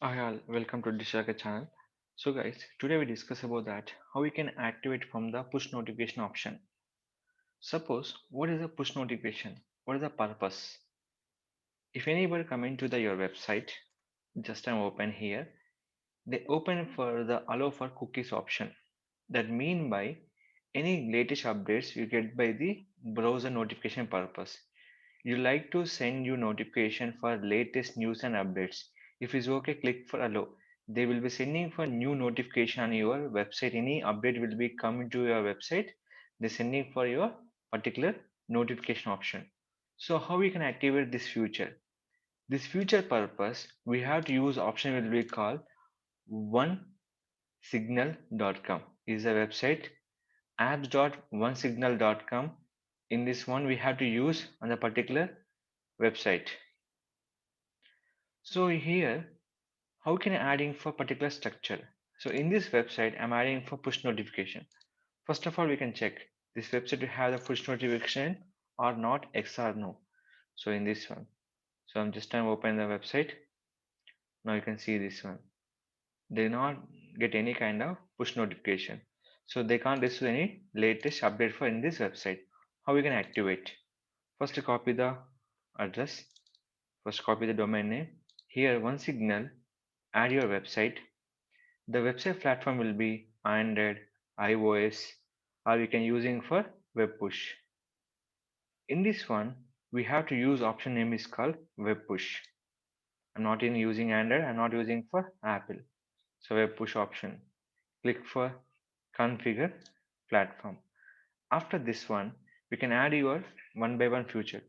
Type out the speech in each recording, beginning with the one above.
Hi all, welcome to Digital Rakesh channel. So guys, today we discuss about that how we can activate from the push notification option. Suppose what is a push notification? What is the purpose? If anybody come into your website, just I'm open here, they open for the allow for cookies option. That mean by any latest updates you get by the browser notification purpose. You like to send you notification for latest news and updates. If it's okay, click for allow. They will be sending for new notification on your website. Any update will be coming to your website. They're sending for your particular notification option. So how we can activate this feature? This feature purpose, we have to use option will be called onesignal.com is a website apps.onesignal.com. In this one we have to use on the particular website. So here, how can I adding for particular structure? So in this website, I'm adding for push notification. First of all, we can check this website to have the push notification or not, X or no. So in this one, so I'm just time open the website. Now you can see this one. They not get any kind of push notification. So they can't receive any latest update for in this website. How we can activate? First copy the address. First copy the domain name. Here one signal, add your website. The website platform will be Android, iOS, or we can using for web push. In this one, we have to use option name is called web push. I'm not in using Android, I'm not using for Apple. So web push option. Click for configure platform. After this one, we can add your one by one feature.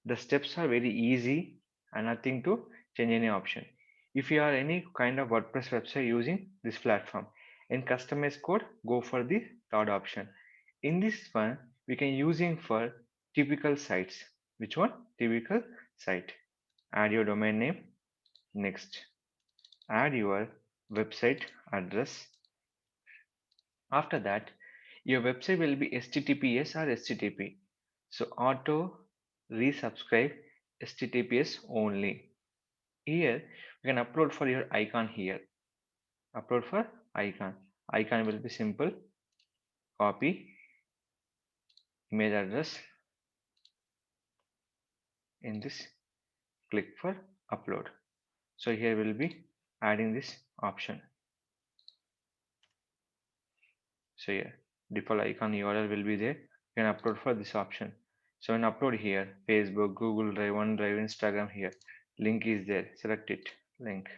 The steps are very easy and nothing to change any option. If you are any kind of WordPress website using this platform, in customize code, go for the third option. In this one, we can using for typical sites. Which one? Typical site. Add your domain name. Next, add your website address. After that, your website will be HTTPS or HTTP. So auto resubscribe HTTPS only. Here you can upload for your icon here. Upload for icon. Icon will be simple. Copy image address in this. Click for upload. So here we'll be adding this option. So here default icon URL will be there. You can upload for this option. So when upload here, Facebook, Google Drive, OneDrive, Instagram here. Link is there. Select it. Link.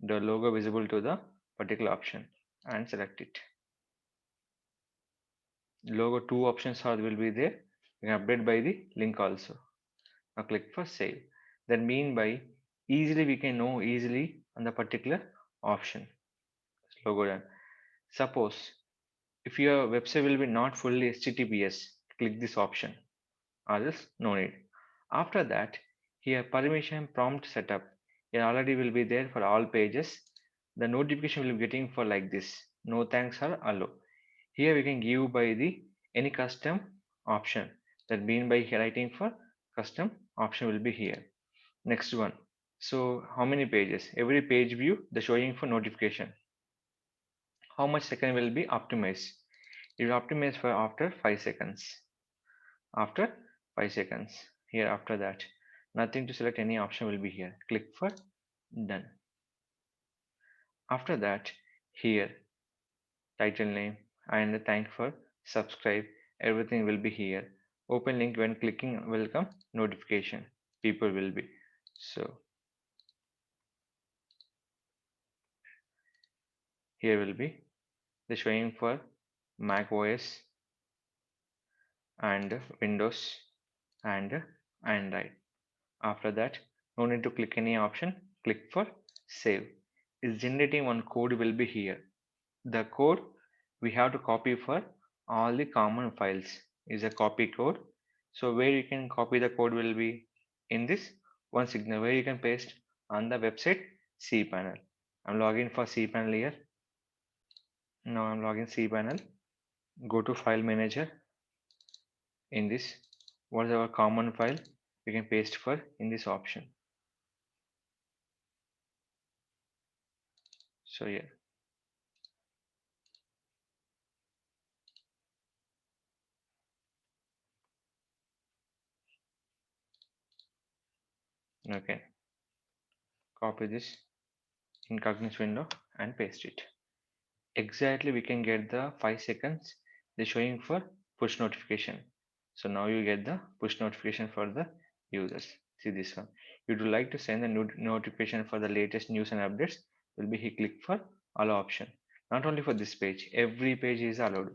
The logo visible to the particular option and select it. Logo two options are will be there. You can update by the link also. Now click for save. That mean by easily we can know easily on the particular option. Logo done. Suppose if your website will be not fully HTTPS, click this option. Others no need. After that, here permission prompt setup. Here already will be there for all pages. The notification will be getting for like this. No thanks or allow. Here we can give by the any custom option. That mean by writing for custom option will be here. Next one. So how many pages? Every page view the showing for notification. How much second will be optimized? It will optimize for after 5 seconds. After 5 seconds. Here after that. Nothing to select any option will be here. Click for done. After that here title name and thank for subscribe everything will be here. Open link when clicking welcome notification people will be. So here will be the showing for Mac OS and Windows and Android. After that, no need to click any option. Click for save. Is generating one code will be here. The code we have to copy for all the common files is a copy code. So where you can copy the code will be in this one signal where you can paste on the website cPanel. I'm logging for cPanel here. Now I'm logging cPanel. Go to file manager. In this, what is our common file? We can paste for in this option. So yeah, okay, copy this incognito window and paste it. Exactly, we can get the 5 seconds they're showing for push notification. So now you get the push notification for the users. See this one. You would like to send a notification for the latest news and updates, will be he click for allow option. Not only for this page, every page is allowed.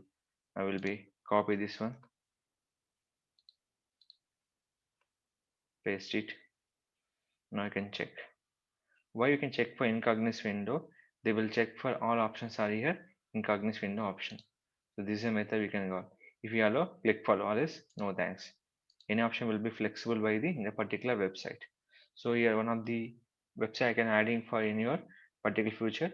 I will be copy this one, paste it. Now you can check. Why you can check for incognito window? They will check for all options are here. Incognito window option. So this is a method we can go. If you allow, click follow. All is no thanks. Any option will be flexible by the in a particular website. So here one of the website I can adding for in your particular future.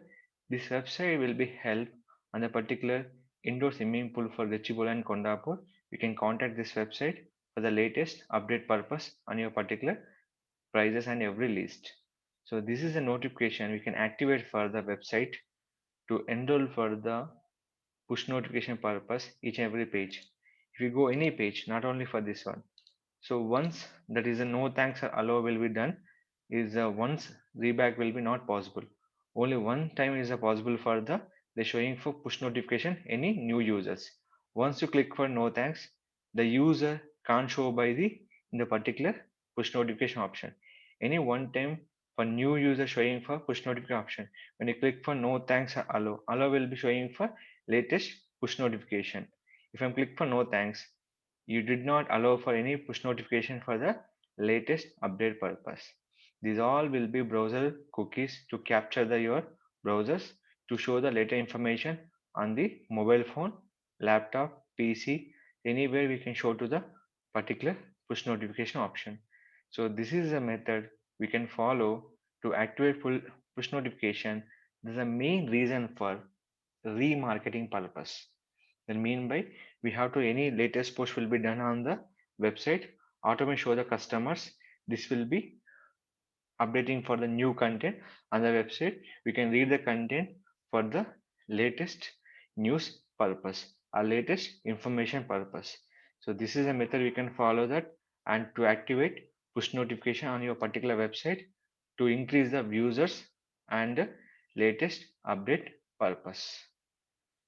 This website will be help on a particular indoor swimming pool for Gachibowli and Kondapur. You can contact this website for the latest update purpose on your particular prices and every list. So this is a notification we can activate for the website to enroll for the push notification purpose each and every page. If you go any page, not only for this one. So once that is a no thanks or allow will be done, is once reback will be not possible. Only one time is possible for the showing for push notification any new users. Once you click for no thanks, the user can't show by in the particular push notification option. Any one time for new user showing for push notification option. When you click for no thanks or allow will be showing for latest push notification. If I click for no thanks, you did not allow for any push notification for the latest update purpose. These all will be browser cookies to capture your browsers to show the later information on the mobile phone, laptop, PC, anywhere we can show to the particular push notification option. So this is a method we can follow to activate full push notification. This is the main reason for remarketing purpose. Then mean by we have to any latest post will be done on the website, automate show the customers. This will be updating for the new content on the website. We can read the content for the latest news purpose or latest information purpose. So this is a method we can follow that and to activate push notification on your particular website to increase the users and latest update purpose.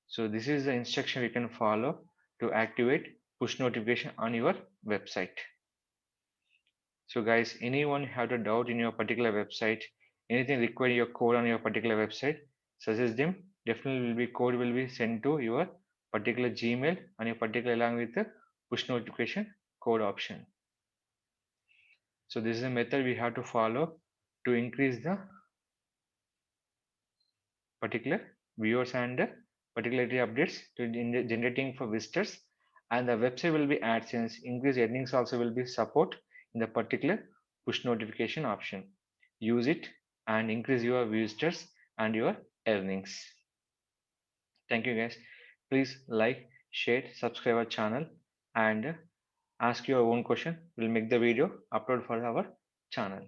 So this is the instruction we can follow to activate push notification on your website. So guys, anyone have a doubt in your particular website, anything require your code on your particular website, suggest them. Definitely will be code will be sent to your particular Gmail and your particular along with the push notification code option. So this is a method we have to follow to increase the particular viewers and particularly updates to generating for visitors, and the website will be AdSense increase earnings also will be support in the particular push notification option. Use it and increase your visitors and your earnings. Thank you guys. Please like, share, subscribe our channel and ask your own question. We'll make the video upload for our channel.